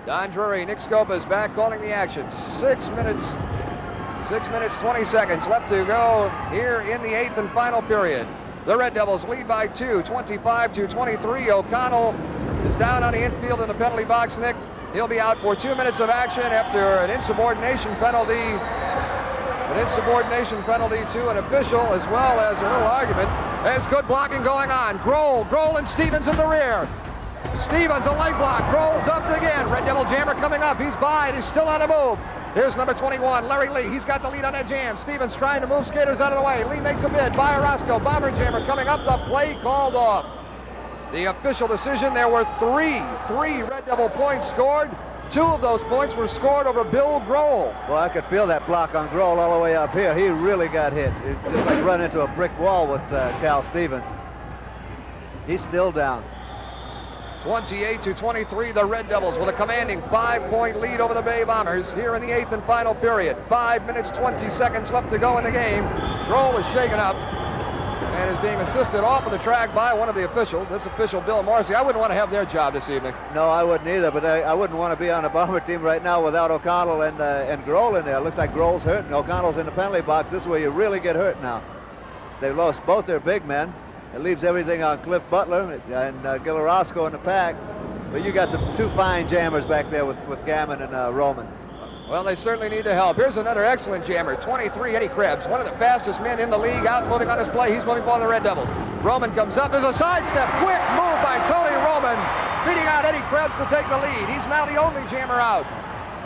Don Drewry, Nick Scopas back calling the action. 6 minutes 20 seconds left to go here in the 8th and final period. The Red Devils lead by 2, 25-23. O'Connell is down on the infield in the penalty box, Nick. He'll be out for 2 minutes of action after an insubordination penalty. An insubordination penalty to an official, as well as a little argument. There's good blocking going on. Grohl and Stevens in the rear. Stevens, a leg block. Grohl dumped again. Red Devil jammer coming up. He's by and he's still on the move. Here's number 21, Larry Lee. He's got the lead on that jam. Stevens trying to move skaters out of the way. Lee makes a bid. By IRSL, bomber jammer coming up. The play called off. The official decision, there were three Red Devil points scored. 2 of those points were scored over Bill Grohl. Well, I could feel that block on Grohl all the way up here. He really got hit. It just like running into a brick wall with Cal Stevens. He's still down. 28-23, the Red Devils with a commanding 5-point lead over the Bay Bombers here in the 8th and final period. 5 minutes, 20 seconds left to go in the game. Grohl is shaken up and is being assisted off of the track by one of the officials. That's official Bill Morrissey. I wouldn't want to have their job this evening. No, I wouldn't either, but I wouldn't want to be on a Bomber team right now without O'Connell and Grohl in there. It looks like Grohl's hurt and O'Connell's in the penalty box. This is where you really get hurt now. They've lost both their big men. It leaves everything on Cliff Butler and Gillarosco in the pack. But you got 2 fine jammers back there with Gammon and Roman. Well, they certainly need the help. Here's another excellent jammer, 23, Eddie Krebs, one of the fastest men in the league, out moving on his play. He's moving for the Red Devils. Roman comes up. There's a sidestep. Quick move by Tony Roman, beating out Eddie Krebs to take the lead. He's now the only jammer out.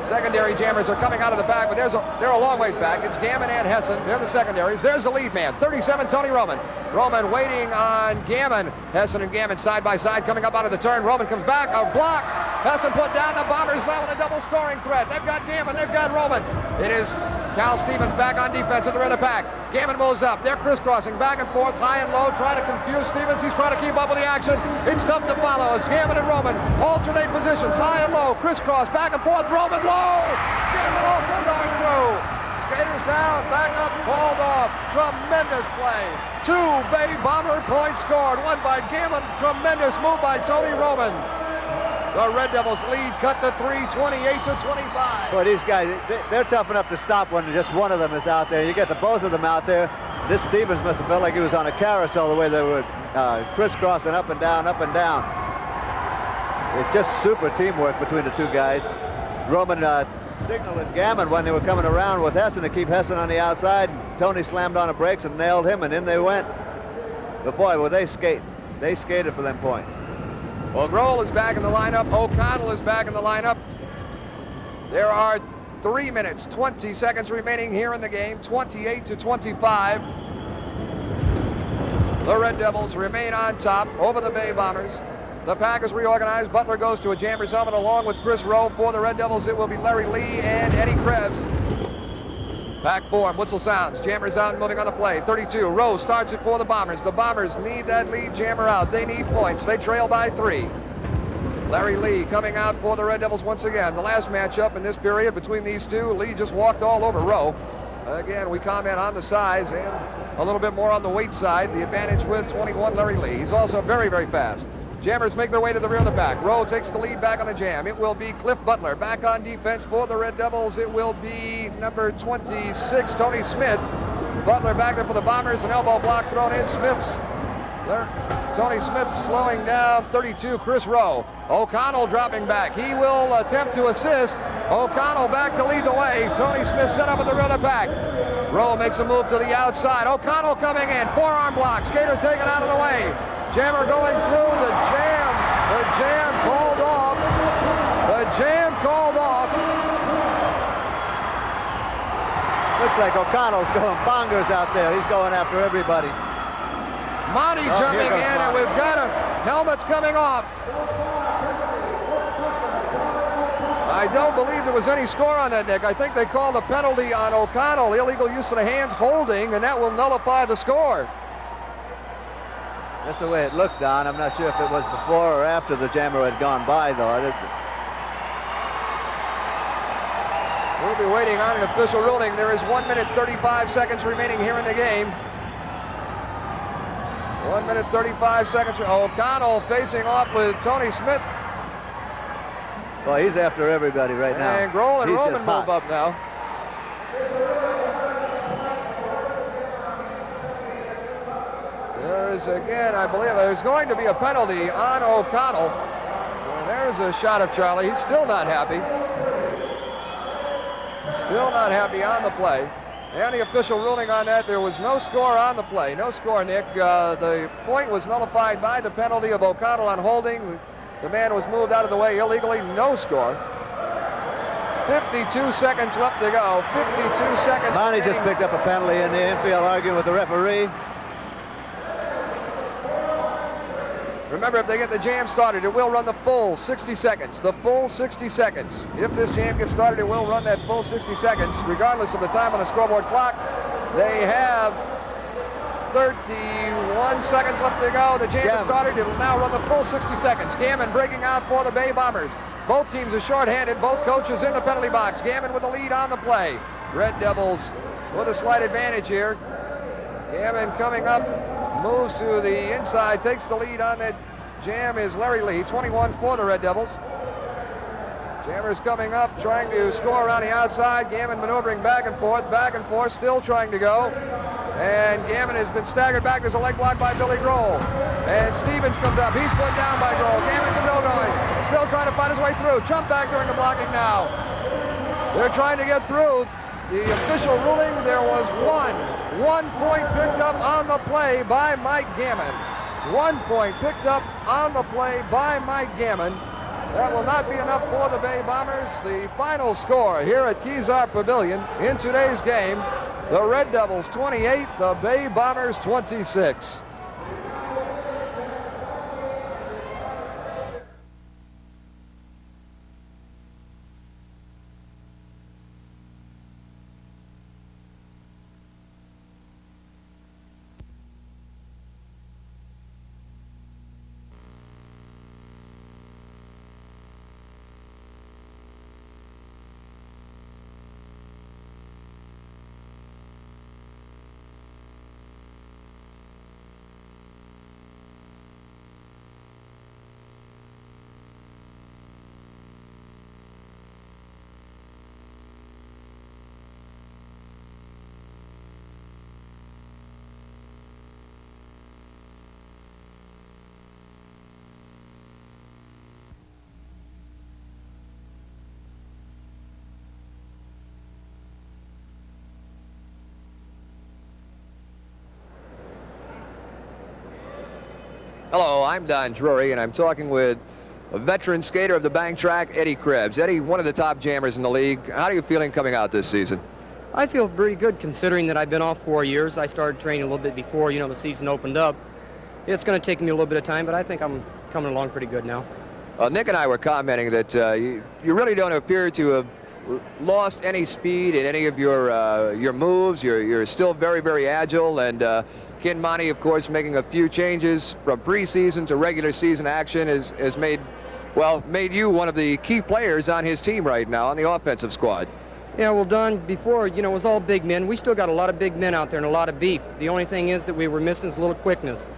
Secondary jammers are coming out of the back, but they're a long ways back. It's Gammon and Hessen. They're the secondaries. There's the lead man, 37, Tony Roman. Roman waiting on Gammon. Hessen and Gammon side by side coming up out of the turn. Roman comes back, a block. Hessen put down. The Bombers now with a double scoring threat. They've got Gammon, they've got Roman. It is Cal Stevens back on defense in the rear of the pack. Gammon moves up. They're crisscrossing back and forth, high and low, trying to confuse Stevens. He's trying to keep up with the action. It's tough to follow as Gammon and Roman alternate positions, high and low, crisscross, back and forth. Roman low. Gammon also going through. Skaters down, back up, called off. Tremendous play. 2 Bay Bomber points scored. 1 by Gammon. Tremendous move by Tony Roman. The Red Devils lead cut to 3, 28-25. Boy, these guys, they're tough enough to stop when just one of them is out there. You get the both of them out there. This Stevens must have felt like he was on a carousel the way they were crisscrossing up and down, up and down. It's just super teamwork between the 2 guys. Roman signaling Gammon when they were coming around with Hessen to keep Hessen on the outside. Tony slammed on the brakes and nailed him, and in they went. But boy, were they skating. They skated for them points. Well, Grohl is back in the lineup. O'Connell is back in the lineup. There are 3 minutes, 20 seconds remaining here in the game, 28-25. The Red Devils remain on top over the Bay Bombers. The pack is reorganized. Butler goes to a jammer's helmet along with Chris Rowe. For the Red Devils, it will be Larry Lee and Eddie Krebs. Pack form, whistle sounds. Jammers out and moving on the play. 32, Rowe starts it for the Bombers. The Bombers need that lead jammer out. They need points. They trail by 3. Larry Lee coming out for the Red Devils once again. The last matchup in this period between these 2, Lee just walked all over Rowe. Again, we comment on the size and a little bit more on the weight side. The advantage with 21, Larry Lee. He's also very, very fast. Jammers make their way to the rear of the pack. Rowe takes the lead back on the jam. It will be Cliff Butler back on defense for the Red Devils. It will be number 26, Tony Smith. Butler back there for the Bombers. An elbow block thrown in. Tony Smith slowing down. 32, Chris Rowe. O'Connell dropping back. He will attempt to assist. O'Connell back to lead the way. Tony Smith set up at the rear of the pack. Rowe makes a move to the outside. O'Connell coming in. Forearm block. Skater taken out of the way. Jammer going through the jam. The jam called off. The jam called off. Looks like O'Connell's going bongers out there. He's going after everybody. Monty jumping in, and we've got helmets coming off. I don't believe there was any score on that, Nick. I think they called a penalty on O'Connell, illegal use of the hands, holding, and that will nullify the score. That's the way it looked, Don. I'm not sure if it was before or after the jammer had gone by, though. We'll be waiting on an official ruling. There is 1 minute 35 seconds remaining here in the game. 1 minute 35 seconds. O'Connell facing off with Tony Smith. Well, he's after everybody right now. And Grohl and He's Roman just move hot. up now. There's again, I believe, there's going to be a penalty on O'Connell. And there's a shot of Charlie. He's still not happy. Still not happy on the play. And the official ruling on that, there was no score on the play. No score, Nick. The point was nullified by the penalty of O'Connell on holding. The man was moved out of the way illegally. No score. 52 seconds left to go. 52 seconds. Monty just picked up a penalty in the infield, arguing with the referee. Remember, if they get the jam started, it will run the full 60 seconds. The full 60 seconds. If this jam gets started, it will run that full 60 seconds, regardless of the time on the scoreboard clock. They have 31 seconds left to go. The jam is started. It'll now run the full 60 seconds. Gammon breaking out for the Bay Bombers. Both teams are shorthanded. Both coaches in the penalty box. Gammon with the lead on the play. Red Devils with a slight advantage here. Gammon coming up. Moves to the inside, takes the lead on that jam is Larry Lee, 21 for the Red Devils. Jammer's coming up, trying to score around the outside. Gammon maneuvering back and forth, still trying to go. And Gammon has been staggered back. There's a leg block by Billy Grohl. And Stevens comes up. He's put down by Grohl. Gammon's still going, still trying to find his way through. Jump back during the blocking now. They're trying to get through. The official ruling, there was one point picked up on the play by Mike Gammon. 1 point picked up on the play by Mike Gammon. That will not be enough for the Bay Bombers. The final score here at Kezar Pavilion in today's game, the Red Devils 28, the Bay Bombers 26. Hello, I'm Don Drewry, and I'm talking with a veteran skater of the bank track, Eddie Krebs. Eddie, one of the top jammers in the league. How are you feeling coming out this season? I feel pretty good considering that I've been off 4 years. I started training a little bit before, the season opened up. It's going to take me a little bit of time, but I think I'm coming along pretty good now. Nick and I were commenting that you really don't appear to have lost any speed in any of your moves. You're still very, very agile, and Ken Monty, of course, making a few changes from preseason to regular season action has made you one of the key players on his team right now on the offensive squad. Yeah, well, Don, before, it was all big men. We still got a lot of big men out there and a lot of beef. The only thing is that we were missing is a little quickness.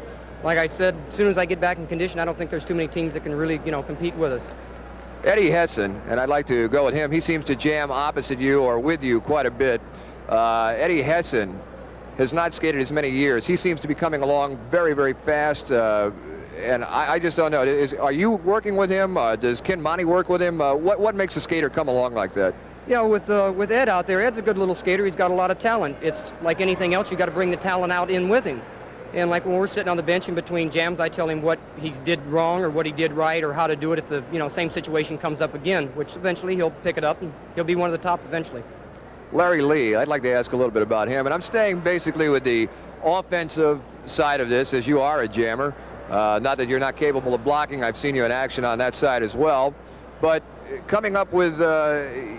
Like I said, as soon as I get back in condition, I don't think there's too many teams that can really, compete with us. Eddie Hessen, and I'd like to go with him. He seems to jam opposite you or with you quite a bit. Eddie Hessen has not skated as many years. He seems to be coming along very, very fast, and I just don't know. Are you working with him? Does Ken Monty work with him? What makes a skater come along like that? Yeah, with Ed out there, Ed's a good little skater. He's got a lot of talent. It's like anything else, you got to bring the talent out in with him. And like when we're sitting on the bench in between jams, I tell him what he did wrong or what he did right or how to do it if the same situation comes up again, which eventually he'll pick it up and he'll be one of the top eventually. Larry Lee, I'd like to ask a little bit about him, and I'm staying basically with the offensive side of this, as you are a jammer. Not that you're not capable of blocking. I've seen you in action on that side as well. But coming up with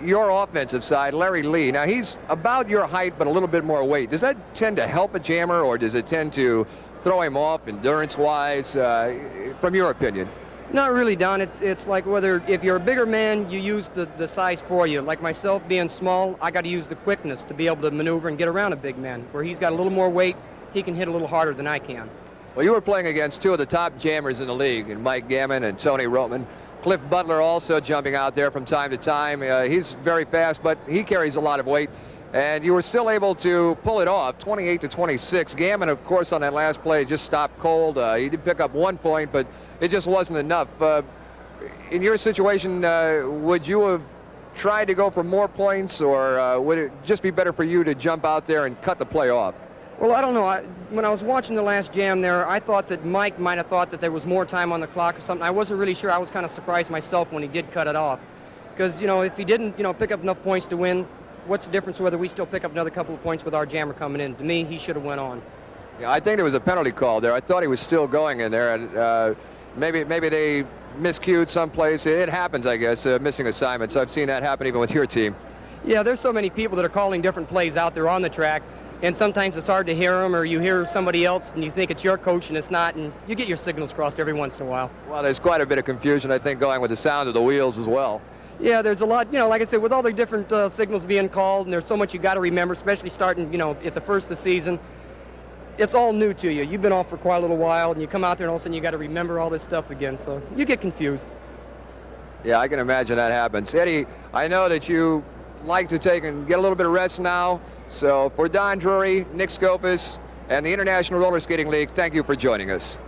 your offensive side, Larry Lee. Now, he's about your height, but a little bit more weight. Does that tend to help a jammer, or does it tend to throw him off endurance-wise, from your opinion? Not really, Don. It's like if you're a bigger man, you use the size for you. Like myself, being small, I got to use the quickness to be able to maneuver and get around a big man. Where he's got a little more weight, he can hit a little harder than I can. Well, you were playing against two of the top jammers in the league, and Mike Gammon and Tony Roman. Cliff Butler also jumping out there from time to time. He's very fast, but he carries a lot of weight. And you were still able to pull it off, 28-26. Gammon, of course, on that last play just stopped cold. He did pick up 1 point, but it just wasn't enough. In your situation, would you have tried to go for more points, or would it just be better for you to jump out there and cut the play off? Well, I don't know. When I was watching the last jam there, I thought that Mike might have thought that there was more time on the clock or something. I wasn't really sure. I was kind of surprised myself when he did cut it off. Because, if he didn't, pick up enough points to win, what's the difference whether we still pick up another couple of points with our jammer coming in? To me, he should have went on. Yeah, I think there was a penalty call there. I thought he was still going in there. And maybe they miscued someplace. It happens, I guess, missing assignments. I've seen that happen even with your team. Yeah, there's so many people that are calling different plays out there on the track. And sometimes it's hard to hear them, or you hear somebody else and you think it's your coach and it's not, and you get your signals crossed every once in a while. Well, there's quite a bit of confusion, I think, going with the sound of the wheels as well. Yeah, there's a lot, like I said, with all the different signals being called, and there's so much you got to remember, especially starting, at the first of the season. It's all new to you. You've been off for quite a little while, and you come out there and all of a sudden you got to remember all this stuff again, so you get confused. Yeah, I can imagine that happens. Eddie, I know that you like to take and get a little bit of rest now. So for Don Drewry, Nick Scopus, and the International Roller Skating League, thank you for joining us.